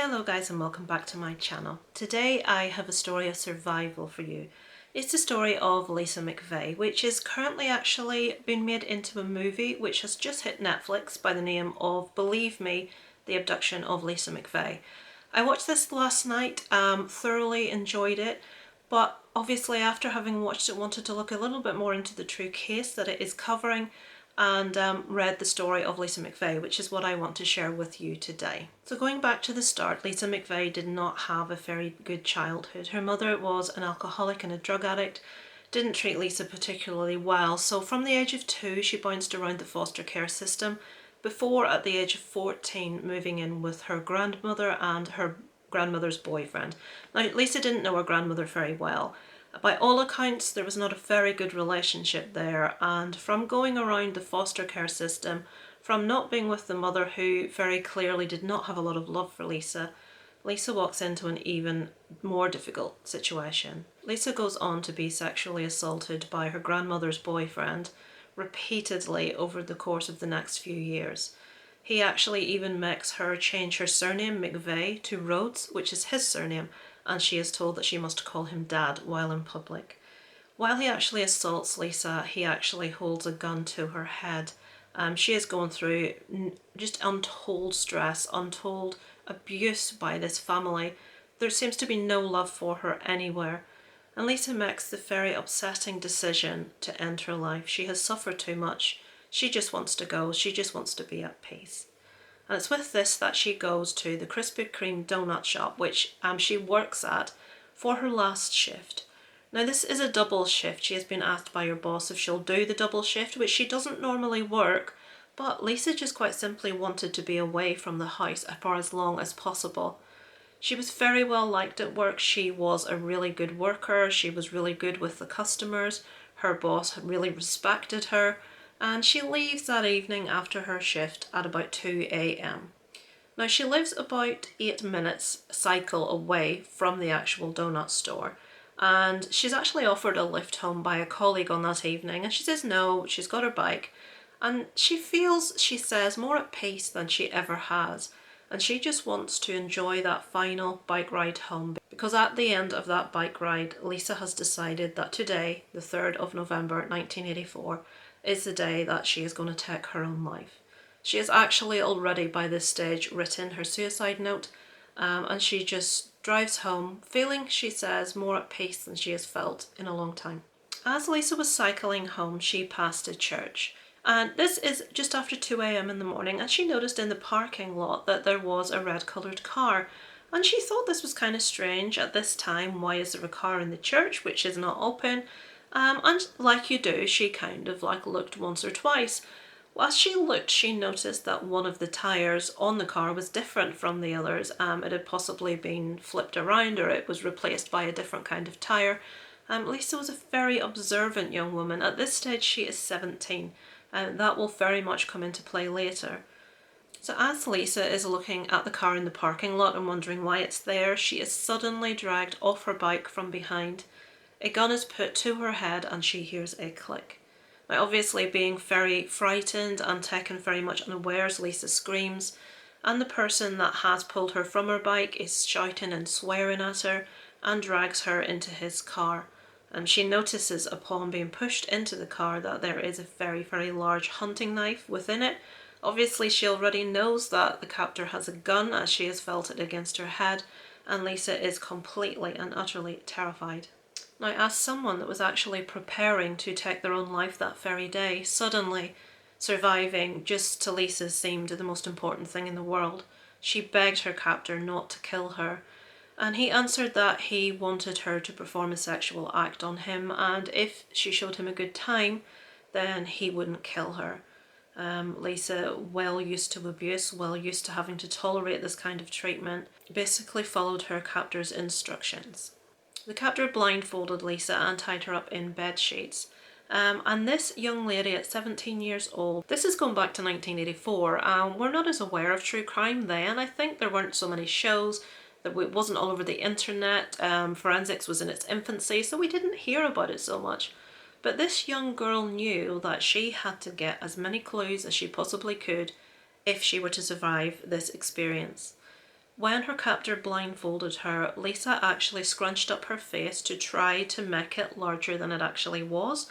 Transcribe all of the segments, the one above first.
Hello guys and welcome back to my channel. Today I have a story of survival for you. It's the story of Lisa McVey, which is currently actually been made into a movie which has just hit Netflix by the name of, believe me, The Abduction of Lisa McVey. I watched this last night, thoroughly enjoyed it, but obviously after having watched it wanted to look a little bit more into the true case that it is covering and read the story of Lisa McVey, which is what I want to share with you today. So going back to the start, Lisa McVey did not have a very good childhood. Her mother was an alcoholic and a drug addict, didn't treat Lisa particularly well, so from the age of 2 she bounced around the foster care system before at the age of 14 moving in with her grandmother and her grandmother's boyfriend. Now Lisa didn't know her grandmother very well. By all accounts, there was not a very good relationship there, and from going around the foster care system, from not being with the mother who very clearly did not have a lot of love for Lisa, Lisa walks into an even more difficult situation. Lisa goes on to be sexually assaulted by her grandmother's boyfriend repeatedly over the course of the next few years. He actually even makes her change her surname McVey to Rhodes, which is his surname, and she is told that she must call him Dad while in public. While he actually assaults Lisa, he actually holds a gun to her head. She is going through just untold stress, untold abuse by this family. There seems to be no love for her anywhere. And Lisa makes the very upsetting decision to end her life. She has suffered too much. She just wants to go. She just wants to be at peace. And it's with this that she goes to the Krispy Kreme donut shop, which she works at, for her last shift. Now this is a double shift. She has been asked by her boss if she'll do the double shift, which she doesn't normally work, but Lisa just quite simply wanted to be away from the house for as long as possible. She was very well liked at work. She was a really good worker. She was really good with the customers. Her boss really respected her. And she leaves that evening after her shift at about 2 a.m. Now she lives about 8 minutes cycle away from the actual donut store, and she's actually offered a lift home by a colleague on that evening, and she says no, she's got her bike, and she feels, she says, more at peace than she ever has, and she just wants to enjoy that final bike ride home, because at the end of that bike ride, Lisa has decided that today, the 3rd of November 1984, is the day that she is going to take her own life. She has actually already by this stage written her suicide note, and she just drives home feeling, she says, more at peace than she has felt in a long time. As Lisa was cycling home, she passed a church, and this is just after 2 a.m. in the morning, and she noticed in the parking lot that there was a red coloured car, and she thought this was kind of strange at this time. Why is there a car in the church which is not open? And like you do, she kind of looked once or twice. As she looked, she noticed that one of the tyres on the car was different from the others. It had possibly been flipped around, or it was replaced by a different kind of tyre. Lisa was a very observant young woman. At this stage she is 17, and that will very much come into play later. So as Lisa is looking at the car in the parking lot and wondering why it's there, she is suddenly dragged off her bike from behind. A gun is put to her head and she hears a click. Now obviously being very frightened and taken very much unawares, Lisa screams, and the person that has pulled her from her bike is shouting and swearing at her and drags her into his car. And she notices upon being pushed into the car that there is a very, very large hunting knife within it. Obviously she already knows that the captor has a gun as she has felt it against her head, and Lisa is completely and utterly terrified. Now, as someone that was actually preparing to take their own life that very day, suddenly surviving just to Lisa seemed the most important thing in the world. She begged her captor not to kill her, and he answered that he wanted her to perform a sexual act on him, and if she showed him a good time, then he wouldn't kill her. Lisa, well used to abuse, well used to having to tolerate this kind of treatment, basically followed her captor's instructions. The captor blindfolded Lisa and tied her up in bed sheets. And this young lady at 17 years old, this is going back to 1984, we're not as aware of true crime then. I think there weren't so many shows, that it wasn't all over the internet, forensics was in its infancy, so we didn't hear about it so much. But this young girl knew that she had to get as many clues as she possibly could if she were to survive this experience. When her captor blindfolded her, Lisa actually scrunched up her face to try to make it larger than it actually was,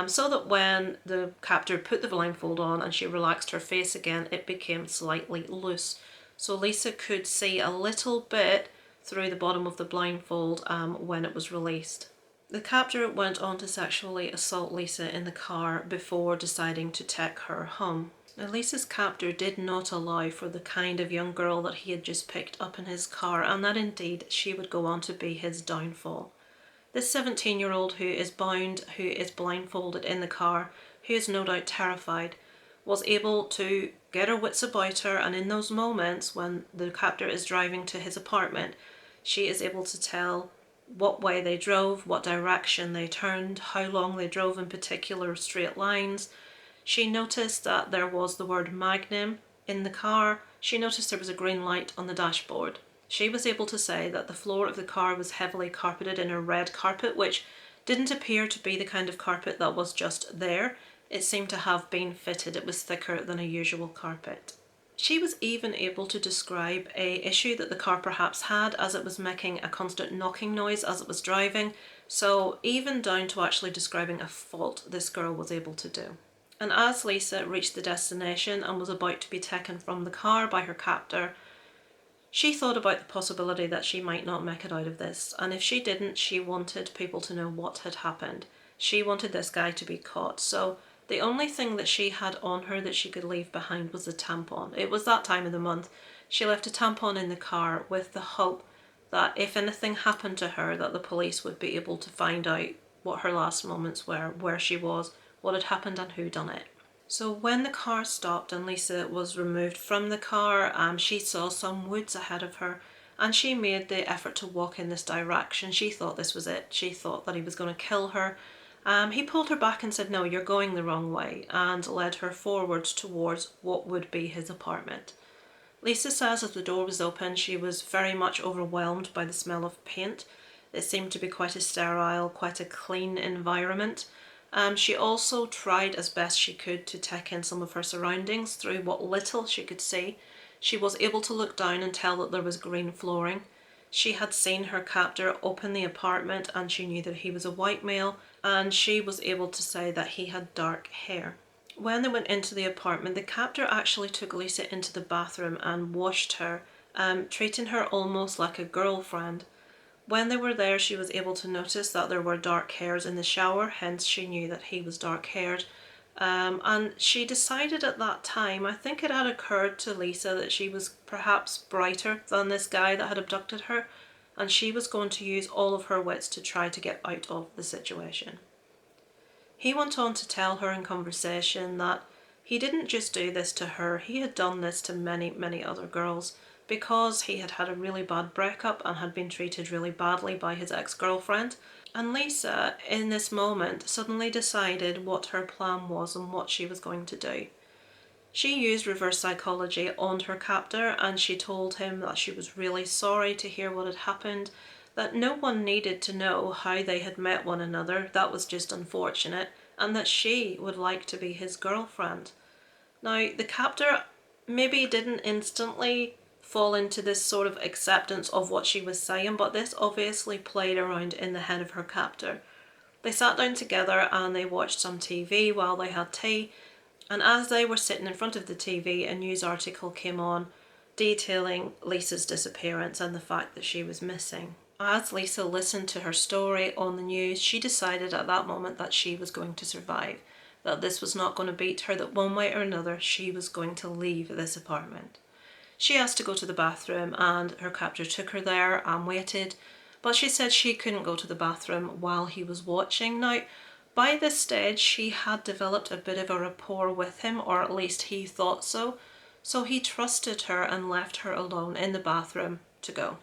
so that when the captor put the blindfold on and she relaxed her face again, it became slightly loose. So Lisa could see a little bit through the bottom of the blindfold when it was released. The captor went on to sexually assault Lisa in the car before deciding to take her home. Now, Lisa's captor did not allow for the kind of young girl that he had just picked up in his car, and that indeed she would go on to be his downfall. This 17-year-old who is bound, who is blindfolded in the car, who is no doubt terrified, was able to get her wits about her, and in those moments when the captor is driving to his apartment, she is able to tell what way they drove, what direction they turned, how long they drove in particular straight lines. She noticed that there was the word Magnum in the car. She noticed there was a green light on the dashboard. She was able to say that the floor of the car was heavily carpeted in a red carpet, which didn't appear to be the kind of carpet that was just there. It seemed to have been fitted. It was thicker than a usual carpet. She was even able to describe an issue that the car perhaps had, as it was making a constant knocking noise as it was driving. So even down to actually describing a fault, this girl was able to do. And as Lisa reached the destination and was about to be taken from the car by her captor, she thought about the possibility that she might not make it out of this, and if she didn't, she wanted people to know what had happened. She wanted this guy to be caught, so the only thing that she had on her that she could leave behind was a tampon. It was that time of the month. She left a tampon in the car with the hope that if anything happened to her, that the police would be able to find out what her last moments were, where she was, what had happened and who done it. So when the car stopped and Lisa was removed from the car, she saw some woods ahead of her, and she made the effort to walk in this direction. She thought this was it. She thought that he was going to kill her. He pulled her back and said, "No, you're going the wrong way," and led her forwards towards what would be his apartment. Lisa says as the door was open, she was very much overwhelmed by the smell of paint. It seemed to be quite a sterile, quite a clean environment. She also tried as best she could to take in some of her surroundings through what little she could see. She was able to look down and tell that there was green flooring. She had seen her captor open the apartment and she knew that he was a white male, and she was able to say that he had dark hair. When they went into the apartment, the captor actually took Lisa into the bathroom and washed her, treating her almost like a girlfriend. When they were there, she was able to notice that there were dark hairs in the shower, hence she knew that he was dark-haired. And she decided at that time, I think it had occurred to Lisa that she was perhaps brighter than this guy that had abducted her, and she was going to use all of her wits to try to get out of the situation. He went on to tell her in conversation that he didn't just do this to her, he had done this to many, many other girls, because he had had a really bad breakup and had been treated really badly by his ex-girlfriend. And Lisa, in this moment, suddenly decided what her plan was and what she was going to do. She used reverse psychology on her captor, and she told him that she was really sorry to hear what had happened, that no one needed to know how they had met one another, that was just unfortunate, and that she would like to be his girlfriend. Now, the captor maybe didn't instantly fall into this sort of acceptance of what she was saying, but this obviously played around in the head of her captor. They sat down together and they watched some TV while they had tea, and as they were sitting in front of the TV, a news article came on detailing Lisa's disappearance and the fact that she was missing. As Lisa listened to her story on the news, she decided at that moment that she was going to survive, that this was not going to beat her, that one way or another she was going to leave this apartment. She asked to go to the bathroom and her captor took her there and waited, but she said she couldn't go to the bathroom while he was watching. Now, by this stage she had developed a bit of a rapport with him, or at least he thought so, so he trusted her and left her alone in the bathroom to go.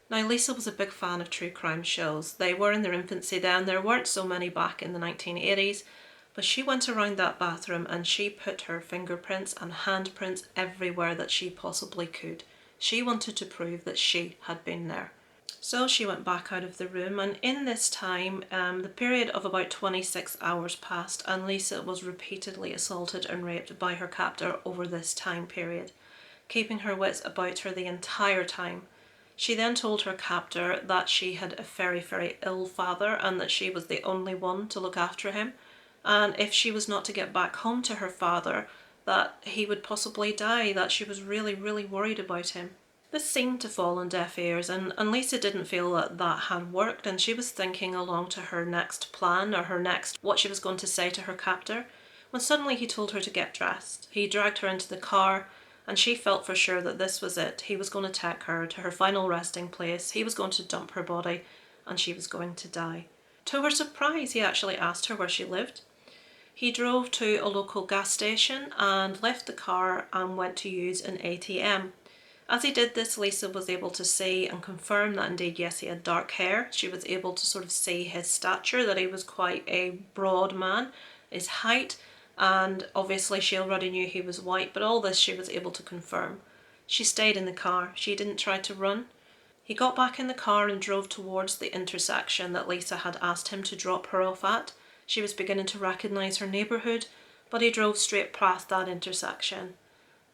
Now, Lisa was a big fan of true crime shows. They were in their infancy then, there weren't so many back in the 1980s, but she went around that bathroom and she put her fingerprints and handprints everywhere that she possibly could. She wanted to prove that she had been there. So she went back out of the room, and in this time, the period of about 26 hours passed, and Lisa was repeatedly assaulted and raped by her captor over this time period. keeping her wits about her the entire time. She then told her captor that she had a very, very ill father and that she was the only one to look after him, and if she was not to get back home to her father, that he would possibly die, that she was really, really worried about him. This seemed to fall on deaf ears, and Lisa didn't feel that that had worked, and she was thinking along to her next plan, or her next what she was going to say to her captor, when suddenly he told her to get dressed. He dragged her into the car, and she felt for sure that this was it. He was going to take her to her final resting place, he was going to dump her body, and she was going to die. To her surprise, he actually asked her where she lived. He drove to a local gas station and left the car and went to use an ATM. As he did this, Lisa was able to see and confirm that indeed, yes, he had dark hair. She was able to sort of see his stature, that he was quite a broad man, his height, and obviously she already knew he was white, but all this she was able to confirm. She stayed in the car. She didn't try to run. He got back in the car and drove towards the intersection that Lisa had asked him to drop her off at. She was beginning to recognise her neighbourhood, but he drove straight past that intersection.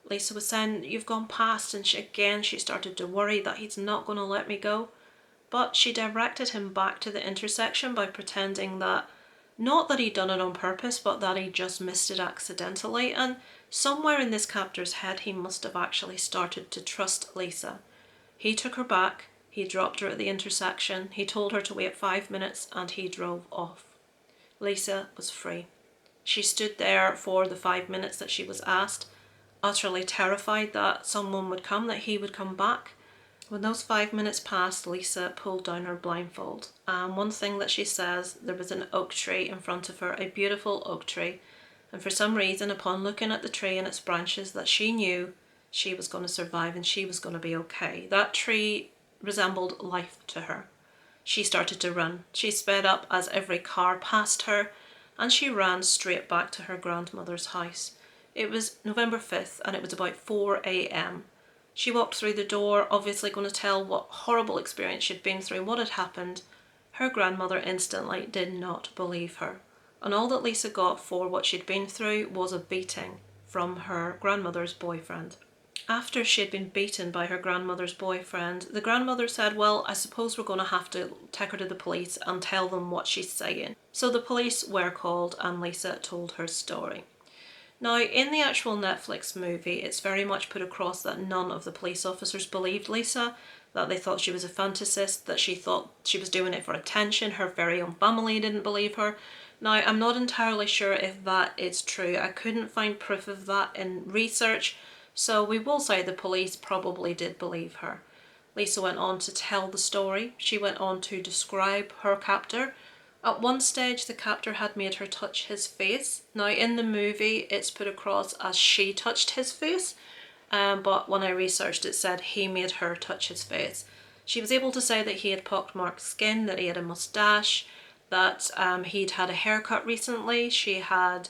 Lisa was saying, "You've gone past," and she started to worry that he's not going to let me go. But she directed him back to the intersection by pretending that, not that he'd done it on purpose, but that he just missed it accidentally, and somewhere in this captor's head he must have actually started to trust Lisa. He took her back, he dropped her at the intersection, he told her to wait 5 minutes, and he drove off. Lisa was free. She stood there for the 5 minutes that she was asked, utterly terrified that someone would come, that he would come back. When those 5 minutes passed, Lisa pulled down her blindfold, and one thing that she says, there was an oak tree in front of her, a beautiful oak tree, and for some reason, upon looking at the tree and its branches, that she knew she was going to survive and she was going to be okay. That tree resembled life to her. She started to run. She sped up as every car passed her, and she ran straight back to her grandmother's house. It was November 5th and it was about 4 a.m. She walked through the door, obviously going to tell what horrible experience she'd been through, what had happened. Her grandmother instantly did not believe her. And all that Lisa got for what she'd been through was a beating from her grandmother's boyfriend. After she'd been beaten by her grandmother's boyfriend, the grandmother said, "Well, I suppose we're going to have to take her to the police and tell them what she's saying." So the police were called and Lisa told her story. Now, in the actual Netflix movie, it's very much put across that none of the police officers believed Lisa, that they thought she was a fantasist, that she thought she was doing it for attention. Her very own family didn't believe her. Now, I'm not entirely sure if that is true. I couldn't find proof of that in research, so we will say the police probably did believe her. Lisa went on to tell the story. She went on to describe her captor. At one stage, the captor had made her touch his face. Now, in the movie, it's put across as she touched his face, but when I researched, it said he made her touch his face. She was able to say that he had pockmarked skin, that he had a moustache, that he'd had a haircut recently. She had,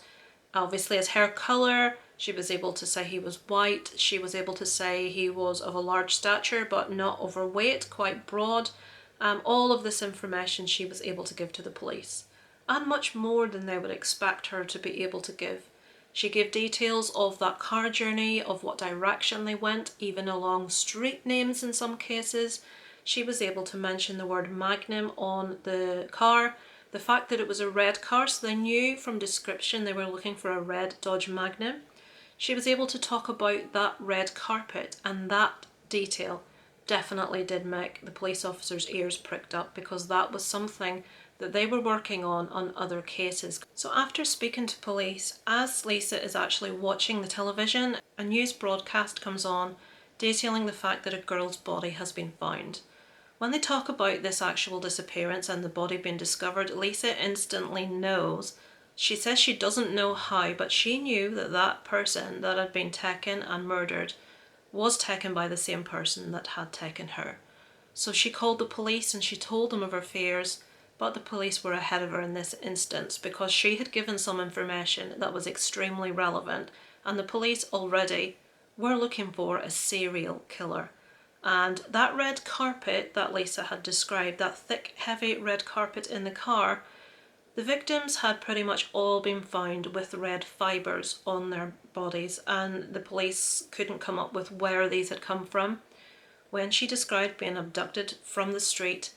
obviously, his hair colour. She was able to say he was white. She was able to say he was of a large stature, but not overweight, quite broad. All of this information she was able to give to the police, and much more than they would expect her to be able to give. She gave details of that car journey, of what direction they went, even along street names in some cases. She was able to mention the word Magnum on the car, the fact that it was a red car, so they knew from description they were looking for a red Dodge Magnum. She was able to talk about that red carpet, and that detail definitely did make the police officers' ears pricked up, because that was something that they were working on other cases. So after speaking to police, as Lisa is actually watching the television, a news broadcast comes on detailing the fact that a girl's body has been found. When they talk about this actual disappearance and the body being discovered, Lisa instantly knows. She says she doesn't know how, but she knew that that person that had been taken and murdered was taken by the same person that had taken her. So she called the police and she told them of her fears, but the police were ahead of her in this instance because she had given some information that was extremely relevant, and the police already were looking for a serial killer. And that red carpet that Lisa had described, that thick, heavy red carpet in the car, the victims had pretty much all been found with red fibres on their bodies, and the police couldn't come up with where these had come from. When she described being abducted from the street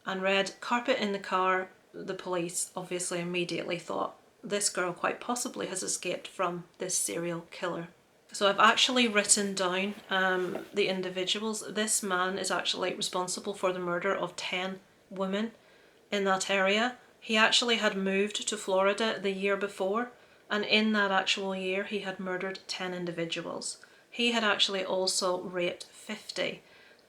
and read carpet in the car, the police obviously immediately thought this girl quite possibly has escaped from this serial killer. So I've actually written down the individuals. This man is actually responsible for the murder of 10 women in that area. He actually had moved to Florida the year before, and in that actual year he had murdered 10 individuals. He had actually also raped 50,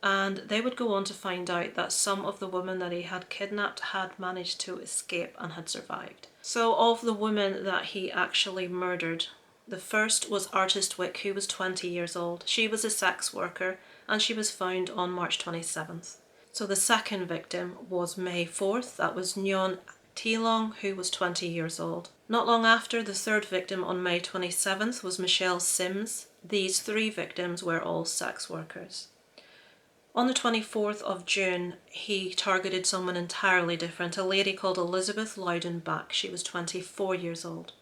and they would go on to find out that some of the women that he had kidnapped had managed to escape and had survived. So of the women that he actually murdered, the first was Artist Wick, who was 20 years old. She was a sex worker and she was found on March 27th. So the second victim was May 4th. That was Nyon Tilong, who was 20 years old. Not long after, the third victim on May 27th was Michelle Sims. These 3 victims were all sex workers. On the 24th of June, he targeted someone entirely different, a lady called Elizabeth Loudon-Back. She was 24 years old.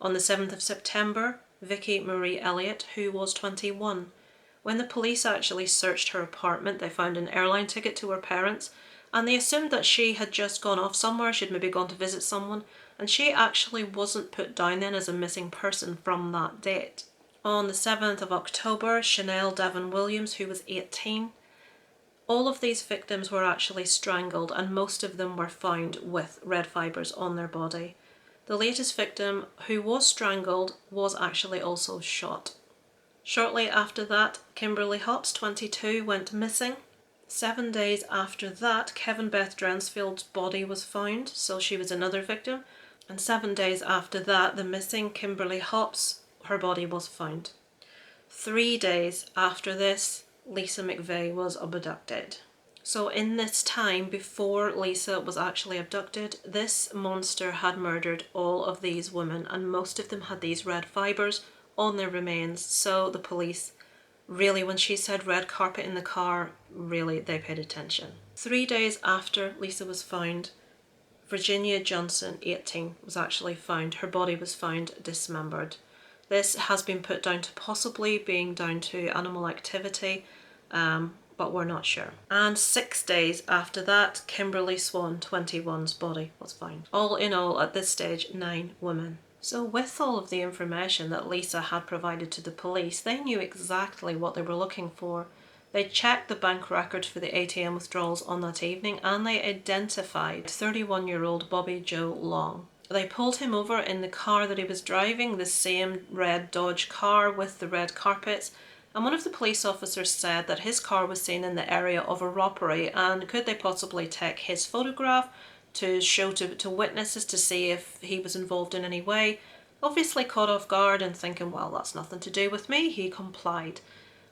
On the 7th of September, Vicky Marie Elliott, who was 21. When the police actually searched her apartment, they found an airline ticket to her parents, and they assumed that she had just gone off somewhere. She'd maybe gone to visit someone, and she actually wasn't put down then as a missing person from that date. On the 7th of October, Chanel Devon Williams, who was 18. All of these victims were actually strangled, and most of them were found with red fibres on their body. The latest victim, who was strangled, was actually also shot. Shortly after that, Kimberly Hobbs, 22, went missing. 7 days after that, Kevin Beth Drensfield's body was found, so she was another victim. And 7 days after that, the missing Kimberly Hobbs, her body was found. 3 days after this, Lisa McVey was abducted. So in this time before Lisa was actually abducted, this monster had murdered all of these women, and most of them had these red fibres on their remains. So the police really, when she said red carpet in the car, really they paid attention. 3 days after Lisa was found, Virginia Johnson, 18, was actually found. Her body was found dismembered. This has been put down to possibly being down to animal activity, but we're not sure. And 6 days after that, Kimberly Swan, 21's body was found. All in all, at this stage, 9 women. So with all of the information that Lisa had provided to the police, they knew exactly what they were looking for. They checked the bank records for the ATM withdrawals on that evening, and they identified 31-year-old Bobby Joe Long. They pulled him over in the car that he was driving, the same red Dodge car with the red carpets, and one of the police officers said that his car was seen in the area of a robbery, and could they possibly take his photograph to show to witnesses to see if he was involved in any way. Obviously caught off guard and thinking, well, that's nothing to do with me, he complied.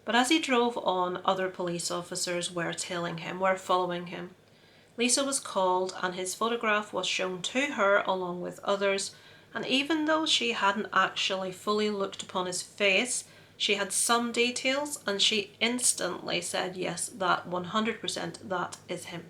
But as he drove on, other police officers were tailing him, were following him. Lisa was called and his photograph was shown to her along with others, and even though she hadn't actually fully looked upon his face, she had some details and she instantly said, yes, that 100% that is him.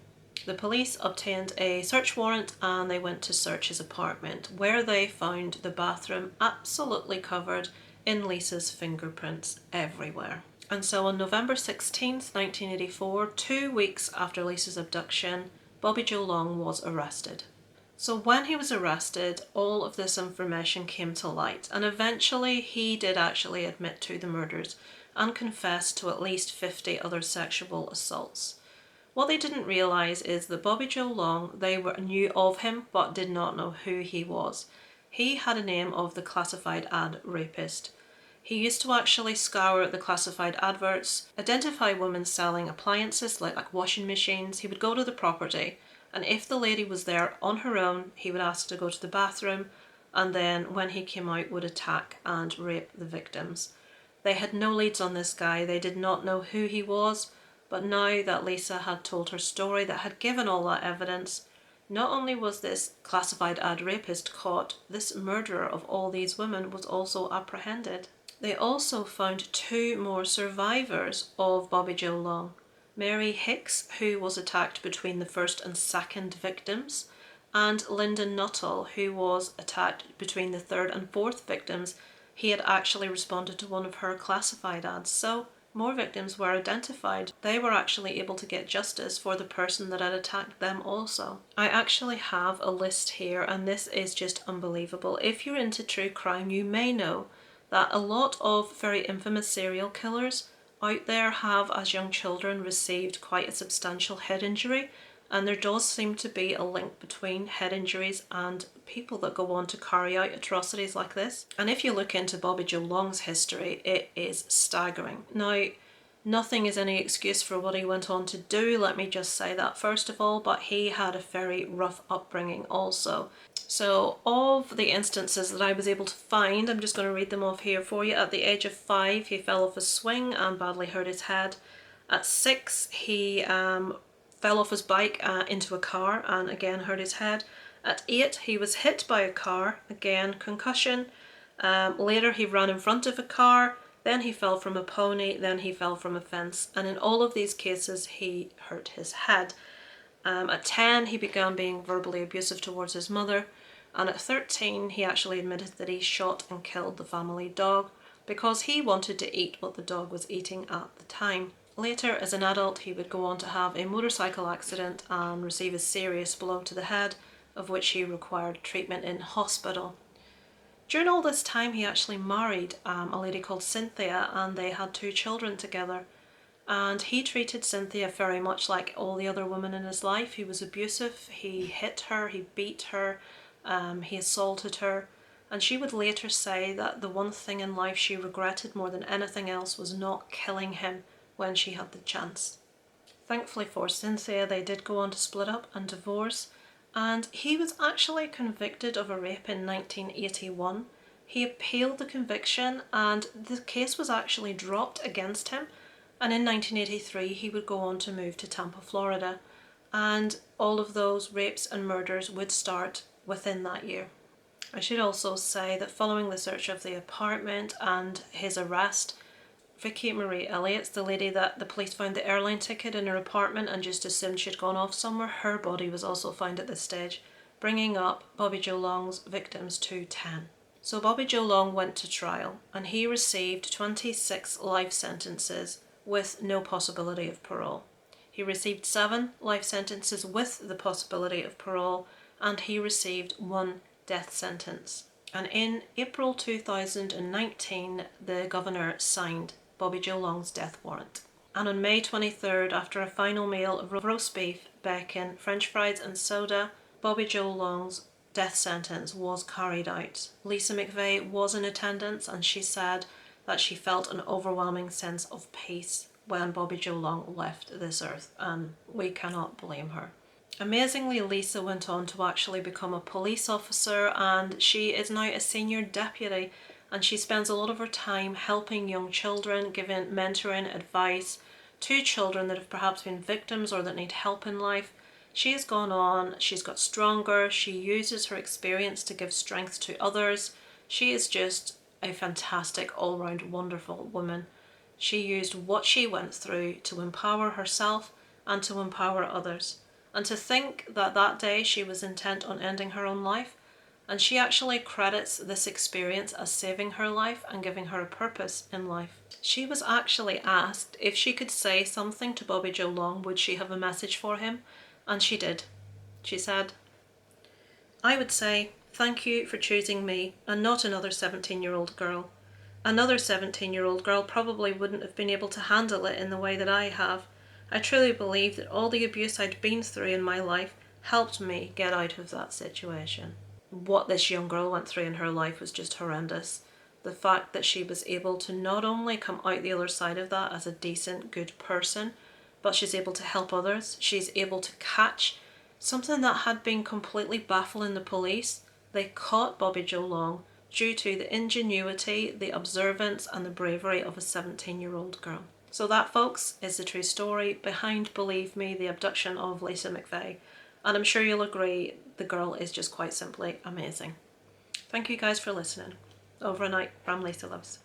The police obtained a search warrant and they went to search his apartment, where they found the bathroom absolutely covered in Lisa's fingerprints everywhere. And so on November 16th, 1984, 2 weeks after Lisa's abduction, Bobby Joe Long was arrested. So when he was arrested, all of this information came to light, and eventually he did actually admit to the murders and confess to at least 50 other sexual assaults. What they didn't realise is that Bobby Joe Long, they knew of him but did not know who he was. He had a name of the classified ad rapist. He used to actually scour the classified adverts, identify women selling appliances like washing machines. He would go to the property, and if the lady was there on her own, he would ask to go to the bathroom, and then when he came out would attack and rape the victims. They had no leads on this guy, they did not know who he was, but now that Lisa had told her story, that had given all that evidence, not only was this classified ad rapist caught, this murderer of all these women was also apprehended. They also found 2 more survivors of Bobby Joe Long. Mary Hicks, who was attacked between the first and second victims, and Lyndon Nuttall, who was attacked between the third and fourth victims. he had actually responded to one of her classified ads. So more victims were identified. They were actually able to get justice for the person that had attacked them also. I actually have a list here, and this is just unbelievable. If you're into true crime, you may know that a lot of very infamous serial killers out there have, as young children, received quite a substantial head injury, and there does seem to be a link between head injuries and people that go on to carry out atrocities like this. And if you look into Bobby Joe Long's history, it is staggering. Now, nothing is any excuse for what he went on to do, let me just say that first of all, but he had a very rough upbringing also. So of the instances that I was able to find, I'm just going to read them off here for you. At the age of 5, he fell off a swing and badly hurt his head. At 6, he fell off his bike into a car and again hurt his head. At 8, he was hit by a car, again concussion. Later he ran in front of a car, then he fell from a pony, then he fell from a fence, and in all of these cases he hurt his head. At 10, he began being verbally abusive towards his mother, and at 13 he actually admitted that he shot and killed the family dog because he wanted to eat what the dog was eating at the time. Later, as an adult, he would go on to have a motorcycle accident and receive a serious blow to the head, of which he required treatment in hospital. During all this time, he actually married a lady called Cynthia, and they had 2 children together. And he treated Cynthia very much like all the other women in his life. He was abusive, he hit her, he beat her, he assaulted her. And she would later say that the one thing in life she regretted more than anything else was not killing him when she had the chance. Thankfully for Cynthia, they did go on to split up and divorce, and he was actually convicted of a rape in 1981. He appealed the conviction and the case was actually dropped against him, and in 1983 he would go on to move to Tampa, Florida, and all of those rapes and murders would start within that year. I should also say that following the search of the apartment and his arrest, Vicky Marie Elliott's, the lady that the police found the airline ticket in her apartment and just assumed she'd gone off somewhere, her body was also found at this stage, bringing up Bobby Joe Long's victims to 10. So Bobby Joe Long went to trial and he received 26 life sentences with no possibility of parole. He received 7 life sentences with the possibility of parole, and he received 1 death sentence. And in April 2019, the governor signed Bobby Joe Long's death warrant. And on May 23rd, after a final meal of roast beef, bacon, french fries and soda, Bobby Joe Long's death sentence was carried out. Lisa McVey was in attendance, and she said that she felt an overwhelming sense of peace when Bobby Joe Long left this earth, and we cannot blame her. Amazingly, Lisa went on to actually become a police officer, and she is now a senior deputy, and she spends a lot of her time helping young children, giving mentoring advice to children that have perhaps been victims or that need help in life. She has gone on, she's got stronger, she uses her experience to give strength to others. She is just a fantastic, all-round, wonderful woman. She used what she went through to empower herself and to empower others. And to think that that day she was intent on ending her own life, and she actually credits this experience as saving her life and giving her a purpose in life. She was actually asked if she could say something to Bobby Joe Long, would she have a message for him? And she did. She said, "I would say, thank you for choosing me and not another 17-year-old girl. Another 17-year-old girl probably wouldn't have been able to handle it in the way that I have. I truly believe that all the abuse I'd been through in my life helped me get out of that situation." What this young girl went through in her life was just horrendous. The fact that she was able to not only come out the other side of that as a decent, good person, but she's able to help others. She's able to catch something that had been completely baffling the police. They caught Bobby Joe Long due to the ingenuity, the observance and the bravery of a 17-year-old girl. So that, folks, is the true story behind, believe me, the abduction of Lisa McVey. And I'm sure you'll agree, the girl is just quite simply amazing. Thank you guys for listening. Over and out from Lisa Loves.